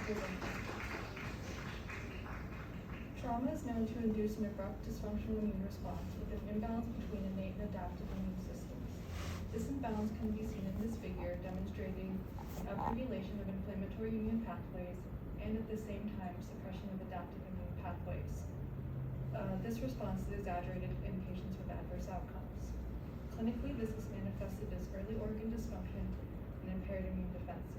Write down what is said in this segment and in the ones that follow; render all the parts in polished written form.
prevention. Trauma is known to induce an abrupt dysfunctional immune response with an imbalance between innate and adaptive immune systems. This imbalance can be seen in this figure, demonstrating upregulation of inflammatory immune pathways and at the same time suppression of adaptive immune pathways. This response is exaggerated in patients with adverse outcomes. Clinically, this is manifested as early organ dysfunction and impaired immune defenses.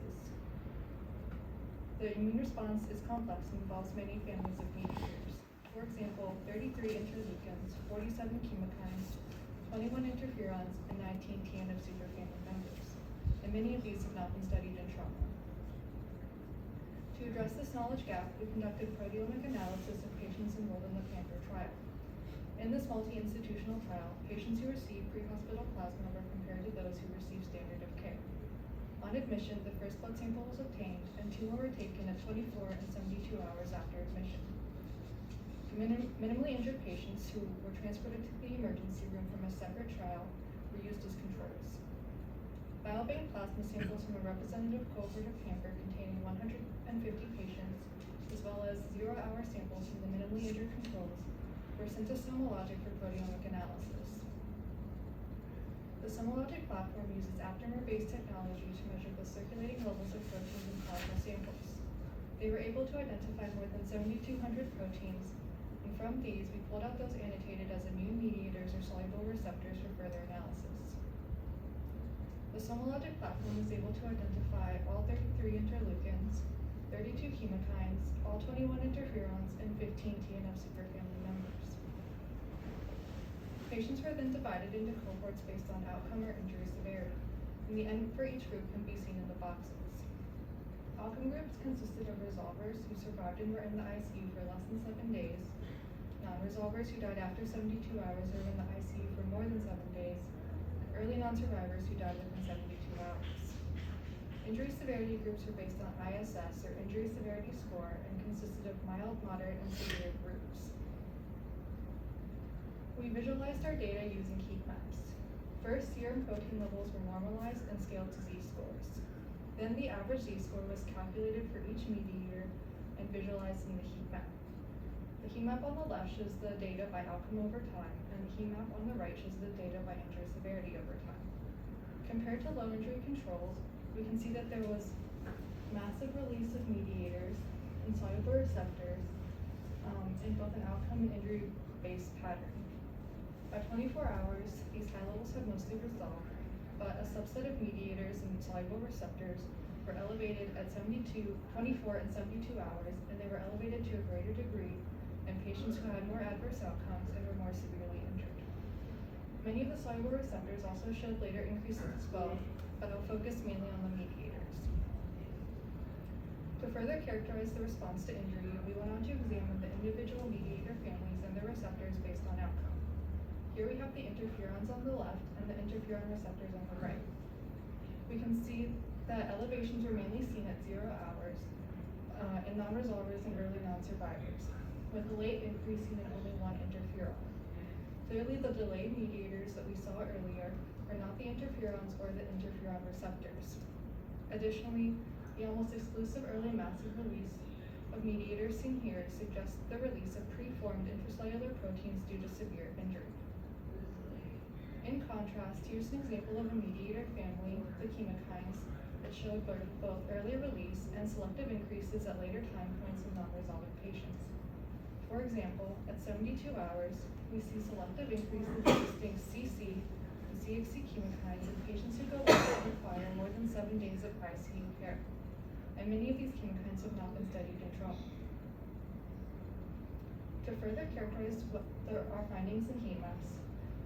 The immune response is complex and involves many families of mediators. For example, 33 interleukins, 47 chemokines, 21 interferons, and 19 TNF superfamily members. And many of these have not been studied in trauma. To address this knowledge gap, we conducted proteomic analysis of patients enrolled in the PAMPER trial. In this multi-institutional trial, patients who received pre-hospital plasma were compared to those who received standard of care. On admission, the first blood sample was obtained, and two more were taken at 24 and 72 hours after admission. Minimally injured patients who were transported to the emergency room from a separate trial were used as controls. Biobank plasma samples from a representative cohort of PAMPER containing 150 patients, as well as 0-hour samples from the minimally injured controls, were sent to SomaLogic for proteomic analysis. The SomaLogic platform uses aptamer-based technology to measure the circulating levels of proteins in plasma samples. They were able to identify more than 7,200 proteins, and from these, we pulled out those annotated as immune mediators or soluble receptors for further analysis. The SomaLogic platform was able to identify all 33 interleukins, 32 chemokines, all 21 interferons, and 15 TNF superfamily members. Patients were then divided into cohorts based on outcome or injury severity, and the N for each group can be seen in the boxes. Outcome groups consisted of resolvers who survived and were in the ICU for less than 7 days, non-resolvers who died after 72 hours or were in the ICU for more than 7 days, and early non-survivors who died within 72 hours. Injury severity groups were based on ISS, or Injury Severity Score, and consisted of mild, moderate, and severe groups. We visualized our data using heat maps. First, serum protein levels were normalized and scaled to Z-scores. Then the average Z-score was calculated for each mediator and visualized in the heat map. The heat map on the left shows the data by outcome over time, and the heat map on the right shows the data by injury severity over time. Compared to low injury controls, we can see that there was massive release of mediators and soluble receptors in both an outcome and injury-based pattern. By 24 hours, these high levels had mostly resolved, but a subset of mediators and soluble receptors were elevated at 24 and 72 hours, and they were elevated to a greater degree in patients who had more adverse outcomes and were more severely injured. Many of the soluble receptors also showed later increases as well, but I'll focus mainly on the mediators. To further characterize the response to injury, we went on to examine the individual mediator families and their receptors based on outcome. Here we have the interferons on the left and the interferon receptors on the right. We can see that elevations were mainly seen at 0 hours in non-resolvers and early non-survivors, with a late increase seen in only one interferon. Clearly, the delayed mediators that we saw earlier are not the interferons or the interferon receptors. Additionally, the almost exclusive early massive release of mediators seen here suggests the release of preformed intracellular proteins due to severe injury. In contrast, here's an example of a mediator family, the chemokines, that showed both early release and selective increases at later time points in non-resolving patients. For example, at 72 hours, we see selective increases in distinct CC and CXC chemokines in patients who go on to require more than 7 days of ICU care, and many of these chemokines have not been studied in trauma. To further characterize our findings in heat maps,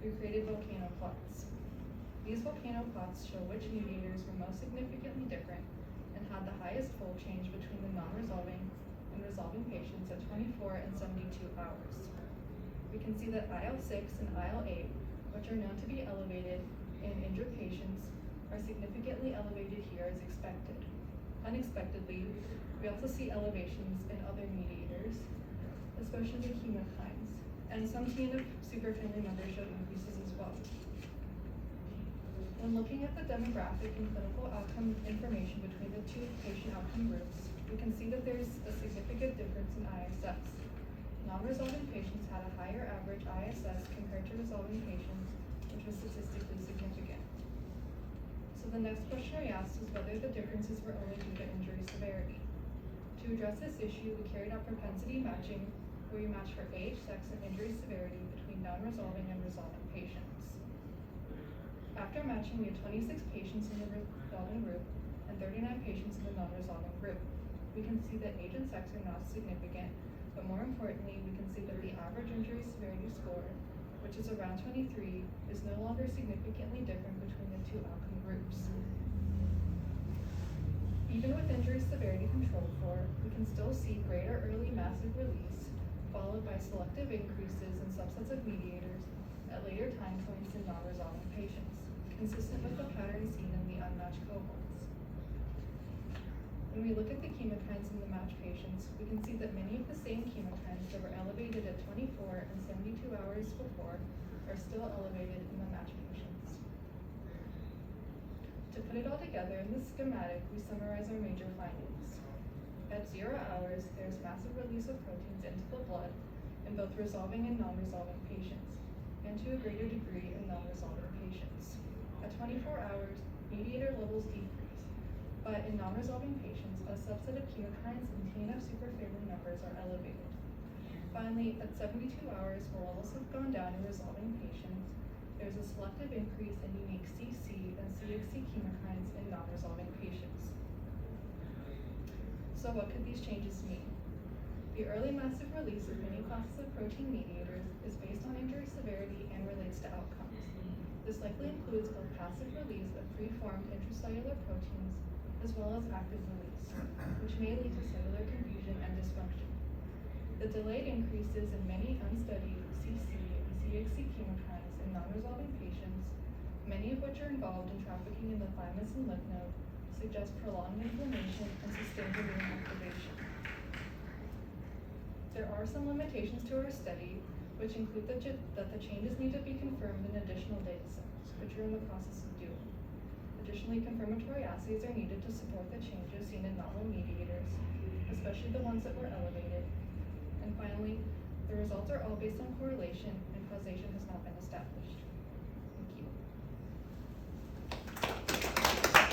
we created volcano plots. These volcano plots show which mediators were most significantly different and had the highest fold change between the non-resolving and resolving patients at 24 and 72 hours. We can see that IL-6 and IL-8, which are known to be elevated in injured patients, are significantly elevated here as expected. Unexpectedly, we also see elevations in other mediators, especially chemokines, and some TNF superfamily members showed increases as well. When looking at the demographic and clinical outcome information between the two patient outcome groups, we can see that there's a significant difference in ISS. Non-resolving patients had a higher average ISS compared to resolving patients, which was statistically significant. So the next question we asked was whether the differences were only due to injury severity. To address this issue, we carried out propensity matching, where we matched for age, sex, and injury severity between non-resolving and resolving patients. After matching, we had 26 patients in the resolving group and 39 patients in the non-resolving group. We can see that age and sex are not significant, but more importantly, we can see that the average injury severity score, which is around 23, is no longer significantly different between the two outcome groups. Even with injury severity controlled for, we can still see greater early massive release, followed by selective increases in subsets of mediators at later time points in non-resolving patients, consistent with the pattern seen in the unmatched cohorts. When we look at the chemokines in the matched patients, we can see that many of the same chemokines that were elevated at 24 and 72 hours before are still elevated in the matched patients. To put it all together in this schematic, we summarize our major findings. At 0 hours, there's massive release of proteins into the blood in both resolving and non-resolving patients, and to a greater degree in non-resolving patients. At 24 hours, mediator levels decrease, but in non-resolving patients, a subset of chemokines and TNF superfamily members are elevated. Finally, at 72 hours, where levels have gone down in resolving patients, there's a selective increase in unique CC and CXC chemokines in non-resolving patients. So what could these changes mean? The early massive release of many classes of protein mediators is based on injury severity and relates to outcomes. This likely includes both passive release of preformed intracellular proteins as well as active release, which may lead to cellular confusion and dysfunction. The delayed increases in many unstudied CC and CXC chemokines in non-resolving patients, many of which are involved in trafficking in the thymus and lymph node, suggest prolonged inflammation and sustained immune activation. There are some limitations to our study, which include that the changes need to be confirmed in additional data sets, which we're in the process of doing. Additionally, confirmatory assays are needed to support the changes seen in novel mediators, especially the ones that were elevated. And finally, the results are all based on correlation, and causation has not been established.